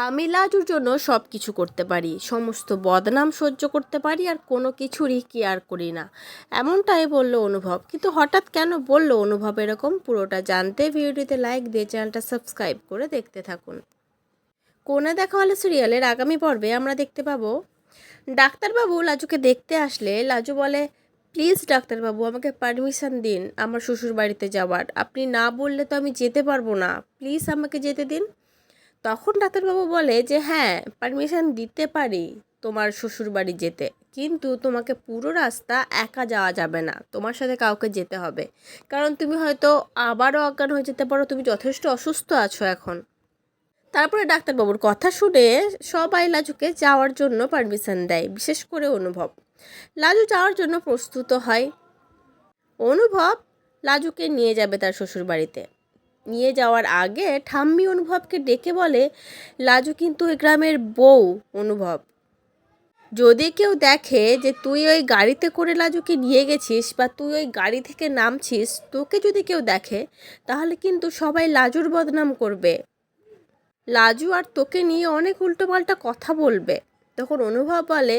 আমি লাজুর জন্য সব কিছু করতে পারি, সমস্ত বদনাম সহ্য করতে পারি, আর কোনো কিছুরই কেয়ার করি না, এমনটাই বলল অনুভব। কিন্তু হঠাৎ কেন বলল অনুভব এরকম, পুরোটা জানতে ভিডিওটিতে লাইক দিয়ে চ্যানেলটা সাবস্ক্রাইব করে দেখতে থাকুন। কোণে দেখা হলে সিরিয়ালের আগামী পর্বে আমরা দেখতে পাবো ডাক্তারবাবু লাজুকে দেখতে আসলে লাজু বলে, প্লিজ ডাক্তারবাবু আমাকে পারমিশন দিন আমার শ্বশুর বাড়িতে যাওয়ার, আপনি না বললে তো আমি যেতে পারবো না, প্লিজ আমাকে যেতে দিন। তখন ডাক্তারবাবু বলে যে হ্যাঁ, পারমিশন দিতে পারি তোমার শ্বশুর বাড়ি যেতে, কিন্তু তোমাকে পুরো রাস্তা একা যাওয়া যাবে না, তোমার সাথে কাউকে যেতে হবে, কারণ তুমি হয়তো আবারও অজ্ঞান হয়ে যেতে পারো, তুমি যথেষ্ট অসুস্থ আছো এখন। তারপরে ডাক্তারবাবুর কথা শুনে সবাই লাজুকে যাওয়ার জন্য পারমিশন দেয়, বিশেষ করে অনুভব। লাজু যাওয়ার জন্য প্রস্তুত হয়। অনুভব লাজুকে নিয়ে যাবে তার শ্বশুর বাড়িতে। নিয়ে যাওয়ার আগে ঠাম্মি অনুভবকে ডেকে বলে, লাজু কিন্তু ওই গ্রামের বউ অনুভব, যদি কেউ দেখে যে তুই ওই গাড়িতে করে লাজুকে নিয়ে গেছিস বা তুই ওই গাড়ি থেকে নামছিস, তোকে যদি কেউ দেখে তাহলে কিন্তু সবাই লাজুর বদনাম করবে, লাজু আর তোকে নিয়ে অনেক উল্টোপাল্টা কথা বলবে। তখন অনুভব বলে,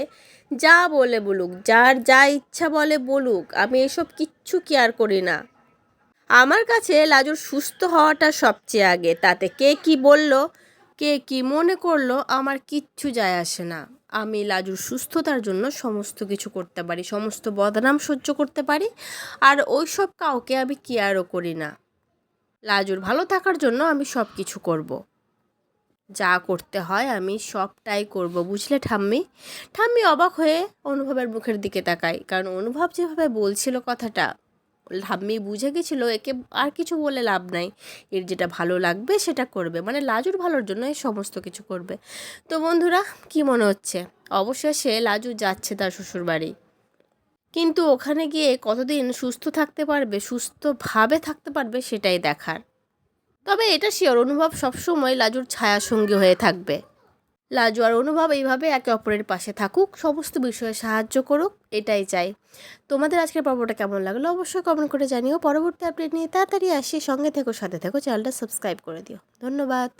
যা বলে বলুক, যার যা ইচ্ছা বলে বলুক, আমি এসব কিচ্ছু কেয়ার করি না, আমার কাছে লাজুর সুস্থ হওয়াটা সবচেয়ে আগে, তাতে কে কি বলল, কে কি মনে করলো, আমার কিচ্ছু যায় আসে না, আমি লাজুর সুস্থতার জন্য সমস্ত কিছু করতে পারি, সমস্ত বদনাম সহ্য করতে পারি, আর ওই সব কাউকে আমি কেয়ারও করি না, লাজুর ভালো থাকার জন্য আমি সব কিছু করব, যা করতে হয় আমি সবটাই করব, বুঝলে ঠাম্মি। ঠাম্মি অবাক হয়ে অনুভবের মুখের দিকে তাকায়, কারণ অনুভব যেভাবে বলছিল কথাটা, ঠাম্মি বুঝে গেছিল একে আর কিছু বলে লাভ নাই, এর যেটা ভালো লাগবে সেটা করবে, মানে লাজুর ভালোর জন্য এই সমস্ত কিছু করবে। তো বন্ধুরা, কি মনে হচ্ছে? অবশেষে লাজু যাচ্ছে তার শ্বশুর বাড়ি, কিন্তু ওখানে গিয়ে কতদিন সুস্থ থাকতে পারবে, সুস্থভাবে থাকতে পারবে, সেটাই দেখার। তবে এটা শিওর, অনুভব সবসময় লাজুর ছায়াসঙ্গী হয়ে থাকবে। লাজু আর অনুভব এইভাবে একে অপরের পাশে থাকুক, সমস্ত বিষয়ে সাহায্য করুক, এটাই চাই। তোমাদের আজকের পর্বটা কেমন লাগলো অবশ্যই কমেন্ট করে জানিও। পরবর্তী আপডেট নিয়ে তাড়াতাড়ি আসি, সঙ্গে থেকো, সাথে থেকো, চ্যানেলটা সাবস্ক্রাইব করে দিও। ধন্যবাদ।